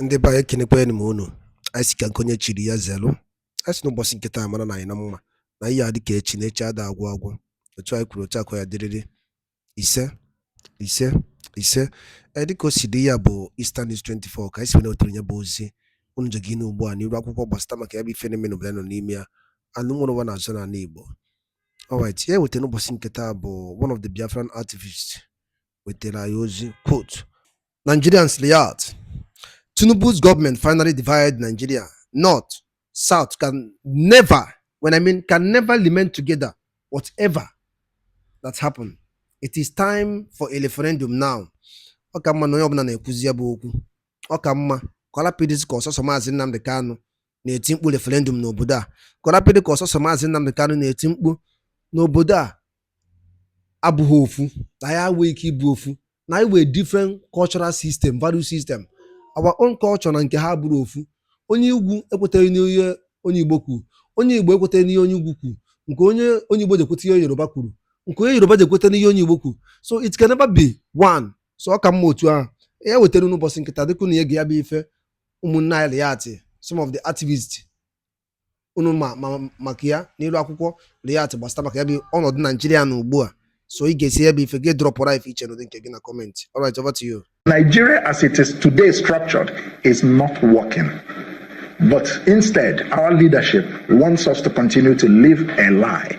Ndị be anyị ekenekwa m unu. Anyị si ka nke chiri ya zelu. Anyị si n'ụbọchị nkịta mara na anyị na mma na ihe adị ka echi na echi ada agwụ agwụ. Otu anyị kwuru otu akọ ya dịrịrị ise dịka o si dị ya bụ Eastern News 24 ka anyị si na-ewetere ya bụ ozi unu jegi n'ugbu a n'iru akwụkwọ gbasata maka ya bụ ife na-eme n'obodo nọ n'ime ya anụ nwere ụwa na-azụ n'ala Igbo. Alright, ya wetara n'ụbọchị nkịta bụ one of the Biafran activists wetara anyị ozi, quote, Nigerians layout. Tinubu's government finally divided Nigeria. North, South can never remain together. Whatever that's happened, it is time for a referendum now. Okamma no yobna na ekuzi ya bụ okwu. Okamma kola PDC ka ọsọsọ Maazị Nnamdi Kanu na-eti mkpu referendum n'obodo a. Kola PDC ka ọsọsọ Maazị Nnamdi Kanu na-eti mkpu n'obodo a abụghị ofu. Na ya nwee ike ịbụ ofu. Na iwe different cultural system, value system. Our own culture na nke ha bụrụ ofu. Onye ugwu ekweteghị n'ihe onye Igbo kwuru. Onye Igbo ekweteghị n'ihe onye ugwu kwuru. Nke onye Igbo jekwete ihe Yoruba kwuru. Nke onye Yoruba jekwete n'ihe onye Igbo kwuru. So it can never be one. So ọ ka mma otu ahụ. Ya wetara n'ụbọchị nkịta dịka unu ga ya bụ ife ụmụnne anyị Liat, some of the activists unu maka ya n'ilu akwụkwọ Liat gbasata maka ya bụ ọnọdụ Nigeria na ugbu a. So you can see if you get drop or if each and again a comment. All right, over to you. Nigeria as it is today structured is not working. But instead, our leadership wants us to continue to live a lie.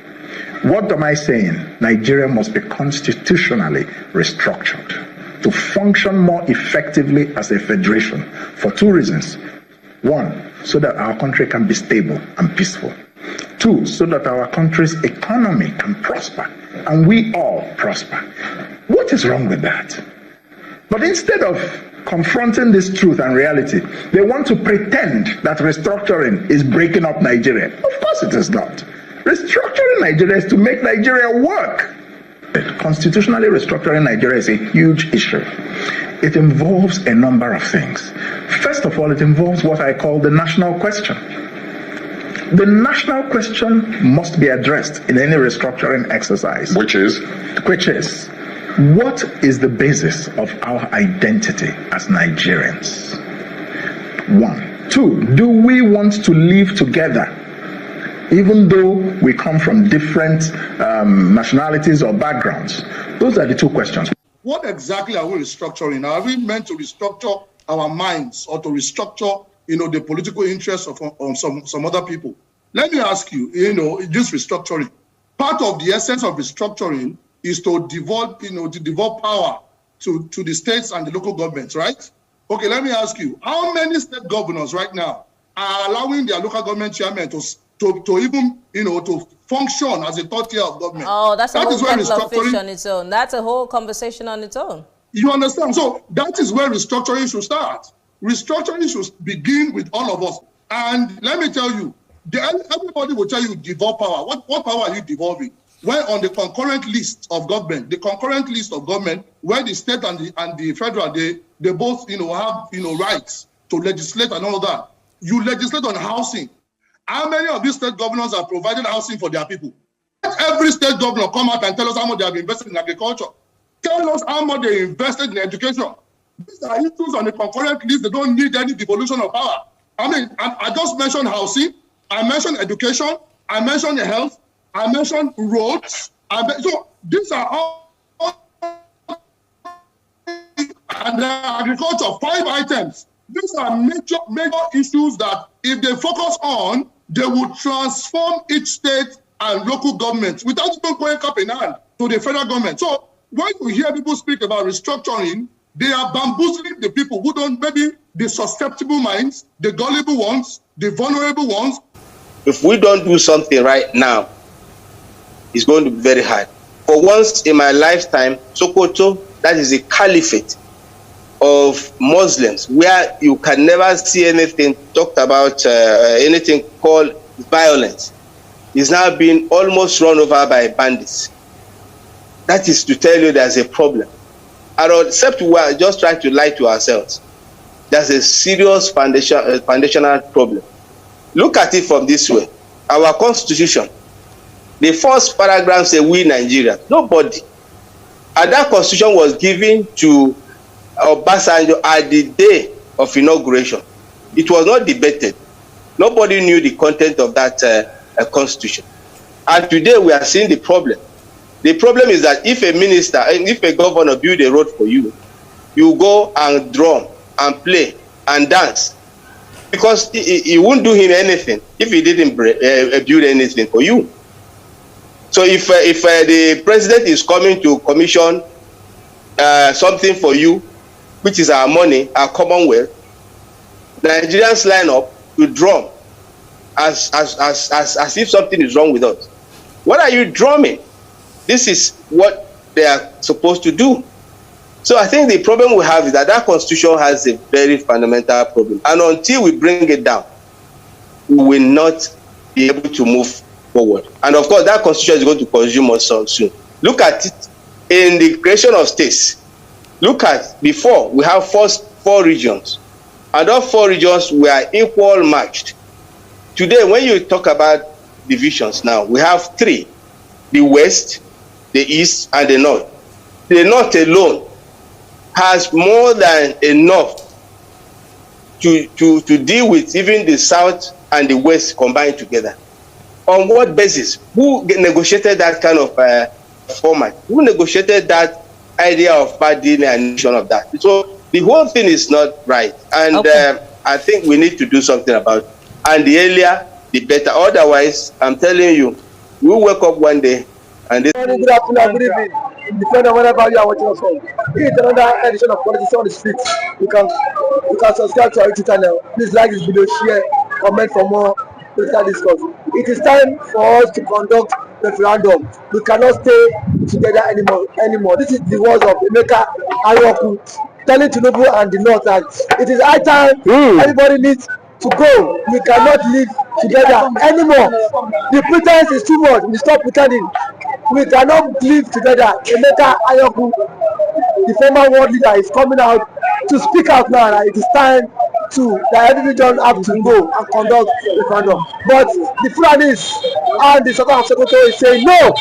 What am I saying? Nigeria must be constitutionally restructured to function more effectively as a federation for two reasons. One, so that our country can be stable and peaceful. Two, so that our country's economy can prosper and we all prosper. What is wrong with that? But instead of confronting this truth and reality, they want to pretend that restructuring is breaking up Nigeria. Of course it is not. Restructuring Nigeria is to make Nigeria work. Constitutionally restructuring Nigeria is a huge issue. It involves a number of things. First of all, it involves what I call the national question. The national question must be addressed in any restructuring exercise. Which is, what is the basis of our identity as Nigerians? One. Two, do we want to live together, even though we come from different nationalities or backgrounds? Those are the two questions. What exactly are we restructuring? Are we meant to restructure our minds or to restructure the political interests of some other people? Let me ask you, this restructuring, part of the essence of restructuring is to devolve power to the states and the local governments, right? Okay, let me ask you, how many state governors right now are allowing their local government chairmen to even, to function as a third tier of government? Oh, that's a whole kettle of fish on its own. That's a whole conversation on its own. You understand? So that is where restructuring should start. Restructuring should begin with all of us. And let me tell you, everybody will tell you devolve power. What power are you devolving? When on the concurrent list of government, where the state and the federal, they both have rights to legislate and all that. You legislate on housing. How many of these state governors are providing housing for their people? Let every state governor come out and tell us how much they have invested in agriculture. Tell us how much they invested in education. These are issues on the concurrent list. They don't need any devolution of power. I just mentioned housing. I mentioned education. I mentioned health. I mentioned roads. So these are all and agriculture, 5 items. These are major issues that if they focus on, they will transform each state and local government without even going up in hand to the federal government. So when you hear people speak about restructuring, they are bamboozling the people who don't, maybe the susceptible minds, the gullible ones, the vulnerable ones. If we don't do something right now, it's going to be very hard. For once in my lifetime, Sokoto, that is a caliphate of Muslims, where you can never see anything talked about, anything called violence, is now being almost run over by bandits. That is to tell you there's a problem. And except we are just trying to lie to ourselves. There's a serious foundational problem. Look at it from this way. Our constitution, the first paragraph says we Nigeria. Nobody. And that constitution was given to Obasanjo at the day of inauguration. It was not debated. Nobody knew the content of that constitution. And today we are seeing the problem. The problem is that if a minister and if a governor build a road for you, you go and drum and play and dance, because it won't do him anything if he didn't build anything for you. So if the president is coming to commission something for you, which is our money, our commonwealth, Nigerians line up to drum as if something is wrong with us. What are you drumming? This is what they are supposed to do. So I think the problem we have is that that constitution has a very fundamental problem. And until we bring it down, we will not be able to move forward. And of course, that constitution is going to consume us soon. Look at it in the creation of states. Look at before, we have four regions. And those 4 regions were equal matched. Today, when you talk about divisions now, we have 3, the West, the East, and the North. The North alone has more than enough to deal with even the South and the West combined together. On what basis? Who negotiated that kind of format? Who negotiated that idea of bad delineation of that? So the whole thing is not right. And okay. I think we need to do something about it. And the earlier, the better. Otherwise, I'm telling you, we'll wake up one day and this. Good afternoon, good evening. Depending on wherever you are watching us from. It's another edition of Politics on the Streets. You can subscribe to our YouTube channel. Please like this video, share, comment for more political discourse. It is time for us to conduct referendum. We cannot stay together anymore. This is the words of Emeka Ayoku telling Tinubu and the North that it is high time everybody needs to go. We cannot live together anymore. The pretense is too much. We stop pretending. We cannot live together. Emeka Ayoku, the former world leader, is coming out to speak out now. It is time that every region have to go and conduct referendum. But the Fulanis and the Sultan of Sokoto is saying no.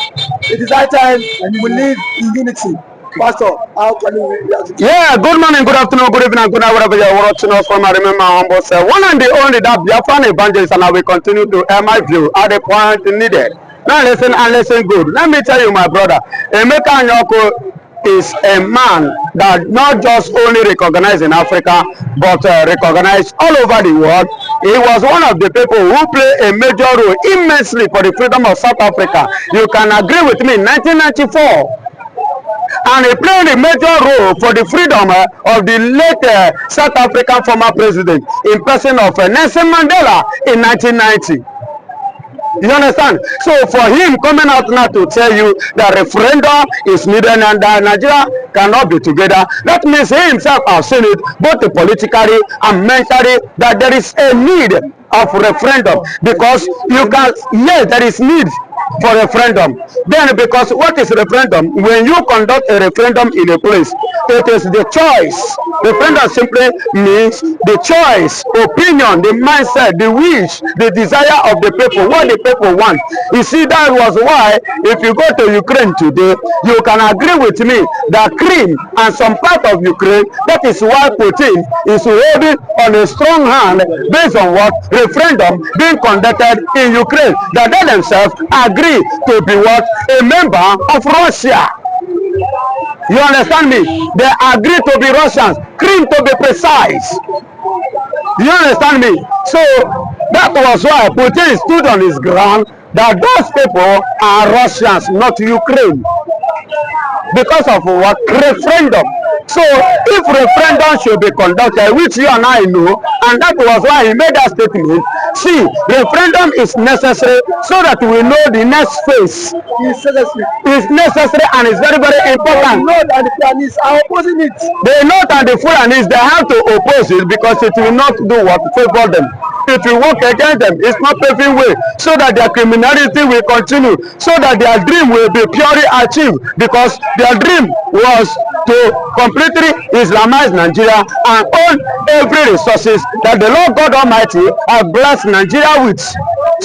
It is high time we live in unity. Pastor, how can you react? Yeah, good morning, good afternoon, good evening, good night, wherever you are watching us from. I remember my humble self. One and the only that Biafra evangelist, and I will continue to air my view at the point needed. Now listen and listen good. Let me tell you, my brother, Emeka Anyoko is a man that not just only recognized in Africa, but recognized all over the world. He was one of the people who played a major role immensely for the freedom of South Africa. You can agree with me, 1994. And he played a major role for the freedom of the late South African former president in person of Nelson Mandela in 1990. You understand? So for him coming out now to tell you that referendum is needed and that Nigeria cannot be together, that means he himself has seen it both politically and mentally that there is a need of referendum, because you can, yes, there is need for referendum. Then because what is referendum? When you conduct a referendum in a place, it is the choice. Referendum simply means the choice, opinion, the mindset, the wish, the desire of the people, what the people want. You see, that was why if you go to Ukraine today, you can agree with me that Crimea and some part of Ukraine, that is why Putin is holding on a strong hand based on what referendum being conducted in Ukraine, that they themselves agree to be what? A member of Russia. You understand me? They agree to be Russians, Crimea to be precise. You understand me? So that was why Putin stood on his ground that those people are Russians, not Ukraine. Because of what? Referendum. So if referendum should be conducted, which you and I know, and that was why he made that statement, see, referendum is necessary so that we know the next phase. It's necessary and it's very, very important. The North and the Fulanis are opposing it. The North and the Fulanis, they have to oppose it because it will not do what? Favor them. If you work against them, it's not paving way so that their criminality will continue, so that their dream will be purely achieved, because their dream was to completely Islamize Nigeria and own every resources that the Lord God Almighty has blessed Nigeria with.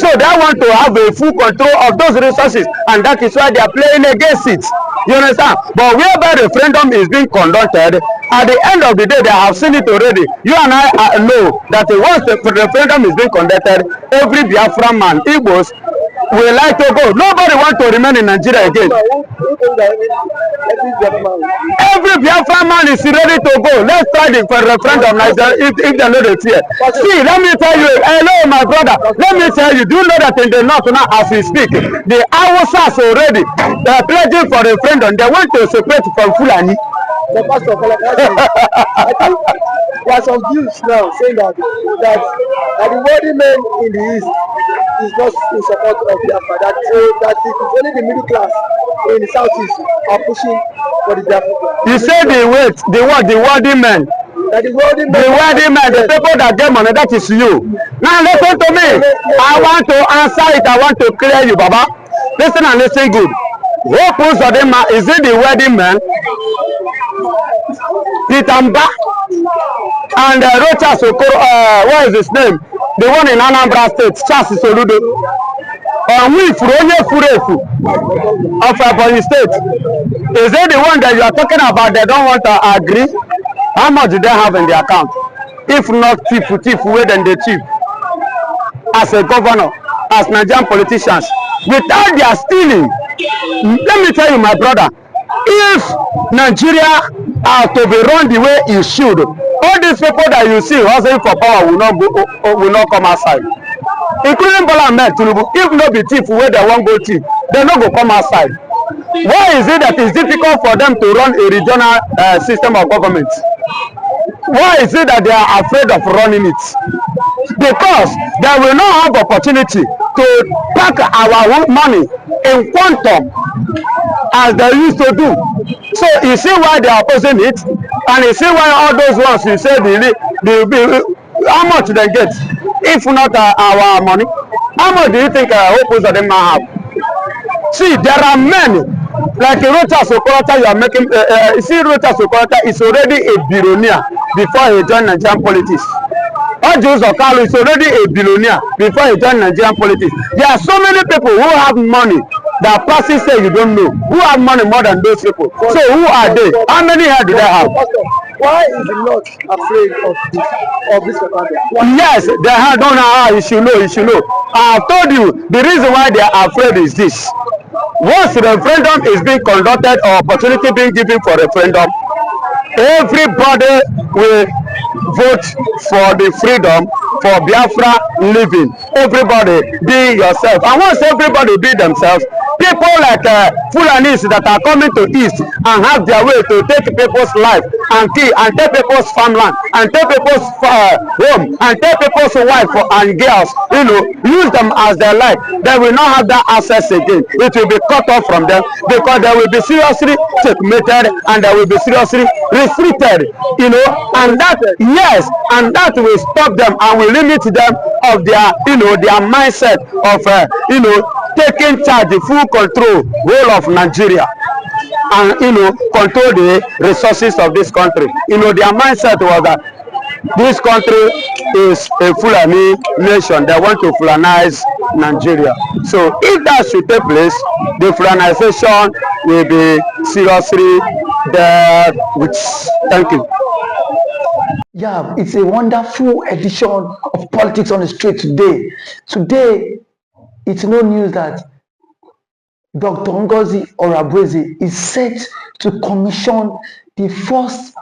So they want to have a full control of those resources, and that is why they are playing against it. You understand? But whereby referendum is being conducted, at the end of the day, they have seen it already. You and I know that once the referendum is being conducted, every Biafra man, Igbos, will like to go. Nobody wants to remain in Nigeria again. Every Biafra man is ready to go. Let's try the referendum if they know the fear. See, let me tell you, hello, my brother. Let me tell you, do you know that in the north now, as we speak, the Hausas already they are pledging for referendum. They want to separate from Fulani. The pastor, I think there are some views now saying that the worthy men in the east is not in support of Biafra. That it is only the middle class in the southeast are pushing for the Biafra. You say the worthy men. That the worthy men, the people that get money, that is you. Now listen to me. I want to answer it. I want to clear you, Baba. Listen and listen good. Who pulls of them? Is it the worthy men? Pitamba and Rocha Sokoro, what is his name? The one in Anambra State, Charles Soludo. We Furonye Furefu of Ebonyi State. Is it the one that you are talking about? They don't want to agree. How much do they have in their account? If not thief, where then they thief. As a governor, as Nigerian politicians, without their stealing. Let me tell you, my brother, if Nigeria are to be run the way it should, all these people that you see hustling for power will not come outside, including Bola Ahmed Tinubu. If no be thief where they won't go thief, they no go come outside. Why is it that it's difficult for them to run a regional system of government? Why is it that they are afraid of running it? Because they will not have opportunity to pack our money in quantum as they used to do. So you see why they are opposing it, and you see why all those ones you say how much they get if not our money. How much do you think Opus of them now have? See, there are many like Rota Sokorata. You are making see, Rota Sokorata is already a billionaire before he joined Nigerian politics. Ojus Okalu is already a billionaire before he joined Nigerian politics. There are so many people who have money that passes say you don't know, who have money more than those people. So who are they? How many hair do they have? Why is he not afraid of this referendum? Yes, they have done. You should know. You should know. I have told you the reason why they are afraid is this. Once the referendum is being conducted or opportunity being given for referendum, everybody will vote for the freedom for Biafra living. Everybody be yourself. And once everybody be themselves, people like Fulanis that are coming to East and have their way to take people's life and kill and take people's farmland and take people's home and take people's wife and girls, use them as they like. They will not have that access again. It will be cut off from them because they will be seriously checkmated and they will be seriously restricted, and that, yes, and that will stop them and will limit them of their, their mindset of, taking charge, the full control whole of Nigeria and, control the resources of this country. Their mindset was that this country is a Fulani nation. They want to Fulanize Nigeria. So if that should take place, the Fulanization will be seriously there. Thank you. Yeah, it's a wonderful edition of Politics on the Street today. Today, it's no news that Dr. Ngozi Orabueze is set to commission the first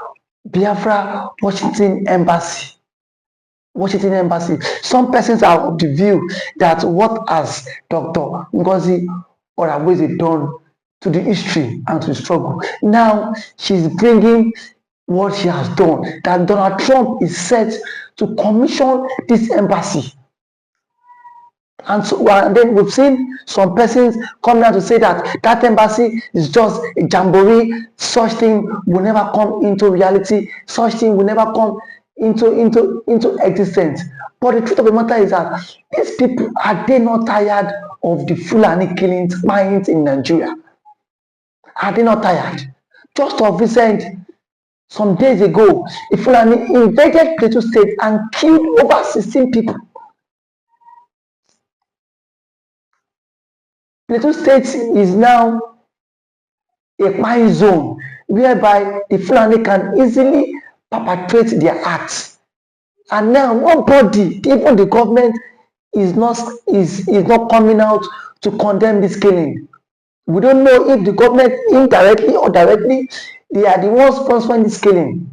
Biafra Washington Embassy. Some persons are of the view that what has Dr. Ngozi Orabueze done to the history and to the struggle. Now she's bringing what she has done, that Donald Trump is set to commission this embassy. And so, and then we've seen some persons come out to say that that embassy is just a jamboree. Such thing will never come into reality. Such thing will never come into existence. But the truth of the matter is that these people, are they not tired of the Fulani killings, mines in Nigeria? Are they not tired? Just of recent, some days ago, the Fulani invaded Plateau State and killed over 16 people. Plateau State is now a mine zone whereby the Fulani can easily perpetrate their acts. And now nobody, even the government, is not coming out to condemn this killing. We don't know if the government indirectly or directly, they are the ones sponsoring this killing.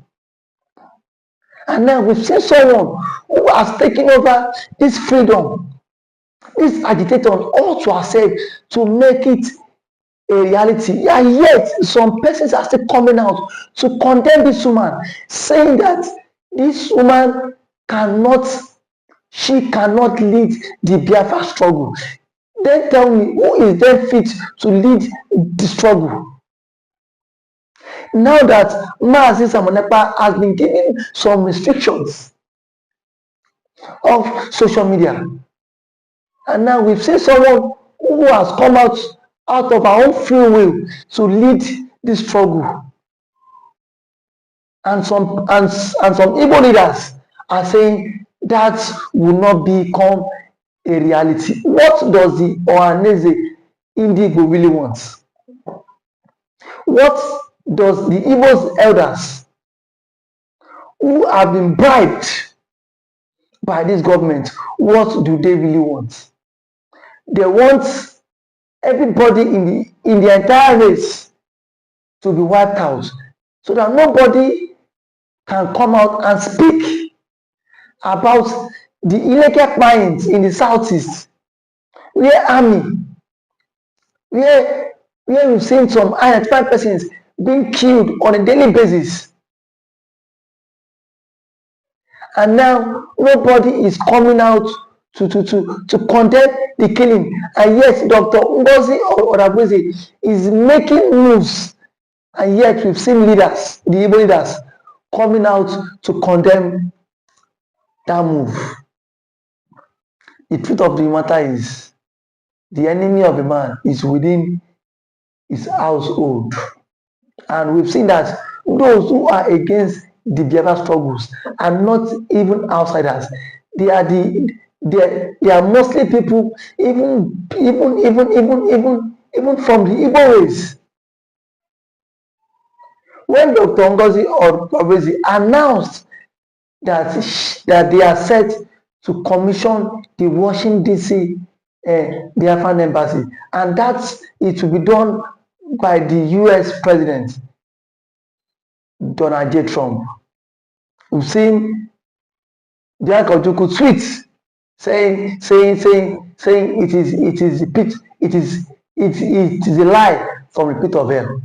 And now we've seen someone who has taken over this freedom, this agitator, all to ourselves to make it a reality. And yet some persons are still coming out to condemn this woman, saying that this woman cannot lead the Biafra struggle. Then tell me, who is then fit to lead the struggle? Now that Mazi Samonepa has been given some restrictions of social media, and now we've seen someone who has come out of our own free will to lead this struggle, and some Igbo leaders are saying that will not become a reality. What does the Ohaneze Indigo really want? What does the Igbo's elders who have been bribed by this government, what do they really want? They want everybody in the entire race to be wiped out, so that nobody can come out and speak about the illegal mines in the southeast, where army, where we've seen some identified persons being killed on a daily basis. And now nobody is coming out to condemn the killing. And yet Dr. Ngozi Odabueze is making moves. And yet we've seen leaders, the Igbo leaders, coming out to condemn that move. The truth of the matter is, the enemy of a man is within his household. And we've seen that those who are against the Biafra struggles are not even outsiders. They are mostly people, even from the Igbo race. When Dr. Ngozi Odabueze announced that they are set to commission the Washington D.C. Biafran embassy, and that it will be done by the U.S. President Donald J. Trump. We've seen Bianca Ojukwu tweets saying it is a lie from the pit of hell.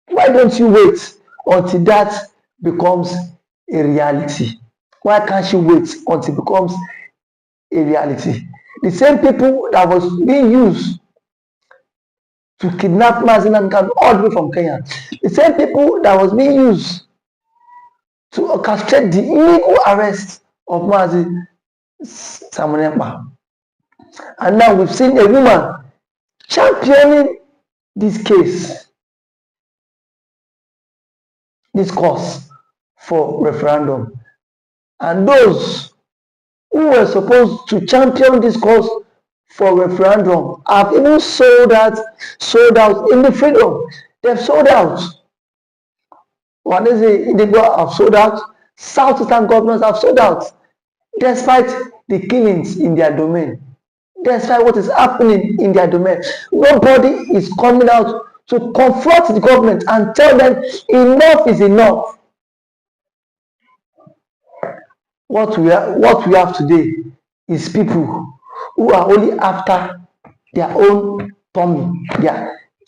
Why don't you wait until that becomes a reality? Why can't you wait until it becomes a reality? The same people that was being used to kidnap Mazi Nnamdi all the way from Kenya, the same people that was being used to orchestrate the illegal arrest of Mazi Samonepa. And now we've seen a woman championing this case, this cause for referendum. And those who were supposed to champion this cause for referendum have even sold out in the freedom. They've sold out. Ohaneze Indigo have sold out. Southeastern governors have sold out, despite the killings in their domain, despite what is happening in their domain. Nobody is coming out to confront the government and tell them enough is enough. What we have today is people who are only after their own tummy,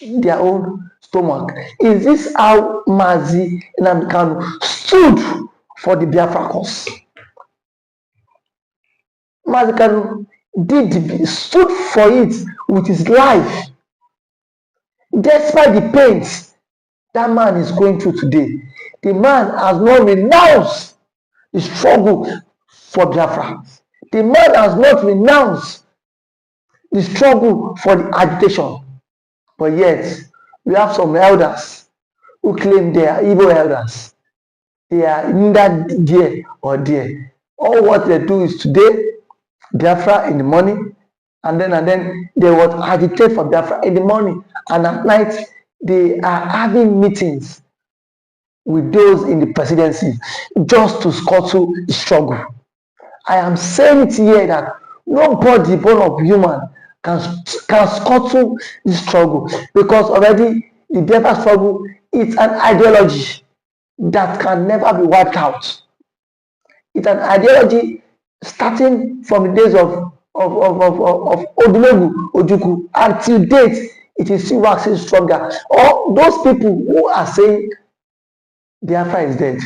their own stomach. Is this how Mazi Nnamdi stood for the Biafra cause? Mazi Nnamdi stood for it with his life, despite the pains that man is going through today. The man has not renounced the struggle for Biafra. The man has not renounced the struggle for the agitation. But yet, we have some elders who claim they are Igbo elders. They are neither there or there. All what they do is today, Biafra in the morning, and then they would agitate for Biafra in the morning, and at night they are having meetings with those in the presidency just to scuttle the struggle. I am saying it here that nobody born of human can scuttle this struggle, because already the Biafra struggle is an ideology that can never be wiped out. It's an ideology starting from the days of Odumegu Ojukwu, and till date it is still waxing stronger. Or those people who are saying Biafra is dead,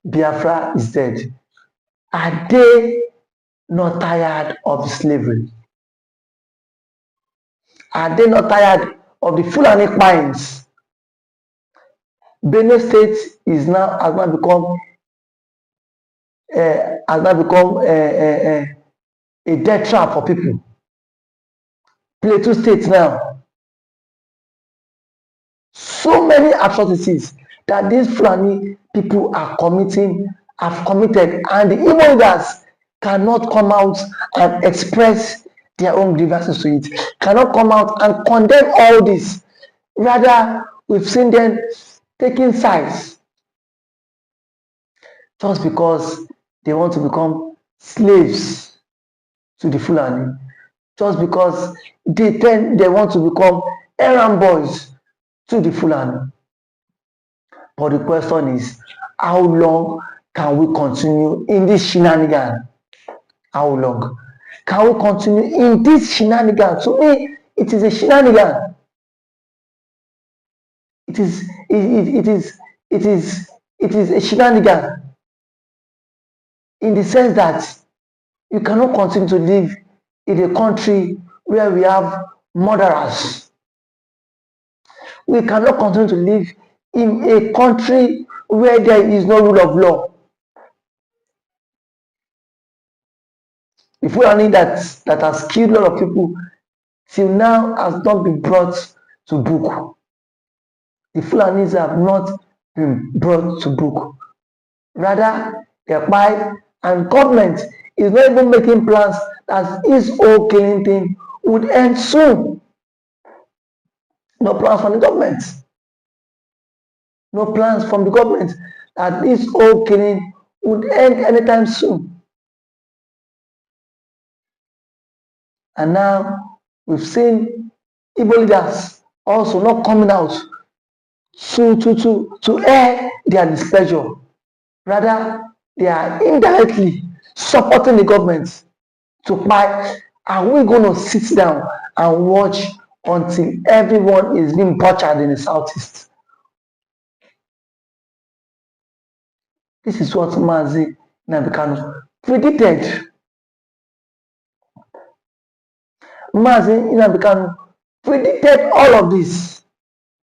Biafra is dead, are they not tired of slavery? Are they not tired of the Fulani Pines? Benue State has now become a death trap for people. Plateau State now, so many atrocities that these Fulani people have committed, and the Igbo leaders cannot come out and express their own grievances to it, cannot come out and condemn all this. Rather, we've seen them taking sides just because they want to become slaves to the Fulani, just because they want to become errand boys to the Fulani. But the question is, how long can we continue in this shenanigan? How long can we continue in this shenanigan? To me, it is a shenanigan. It is a shenanigan in the sense that you cannot continue to live in a country where we have murderers. We cannot continue to live in a country where there is no rule of law. The Fulani that has killed a lot of people till now has not been brought to book. The Fulanis have not been brought to book. Rather, their fight and government is not even making plans that this whole killing thing would end soon. No plans from the government. No plans from the government that this whole killing would end anytime soon. And now we've seen Igbo leaders also not coming out to air their displeasure. Rather, they are indirectly supporting the government to fight. Are we going to sit down and watch until everyone is being butchered in the southeast? This is what Mazi Nnamdi predicted. Mazi Nnamdi predicted all of this,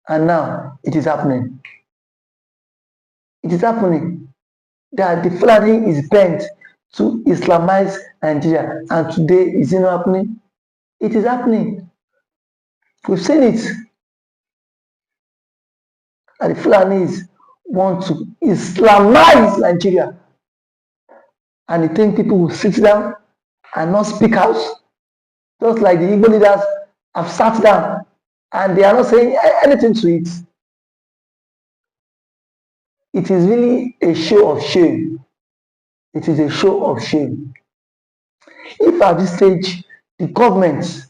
and now it is happening. It is happening that the Fulani is bent to Islamize Nigeria, and today is it not happening? It is happening. We've seen it. And the Fulanis want to Islamize Nigeria, and they think people will sit down and not speak out, just like the Igbo leaders have sat down and they are not saying anything to it. It is really a show of shame. It is a show of shame. If at this stage the government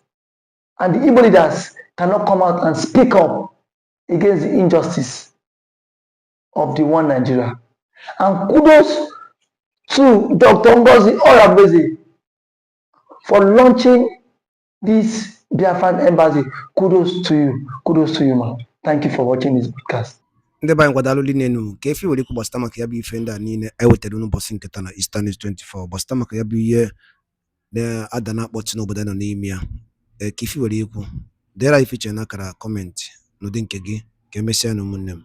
and the Igbo leaders cannot come out and speak up against the injustice of the one Nigeria, and kudos to Dr. Ngozi Oyagbeze for launching this Biafran embassy. Kudos to you, man. Thank you for watching this podcast. Ndị banyị nkwadalụ linenu ka efi were ikwu gbasịta maka ya bụ ife ndị a niile ewetara n'ụbọchị nketa na Eastern News 24 gbasịta maka ya bụ ihe na-ada na-akpọchi n'obodo nọ n'ime ya. Ka ifi were ikwu deere ife iche na akara kọmentị n'ụdị nke gị ka emesịa na ụmụnne m.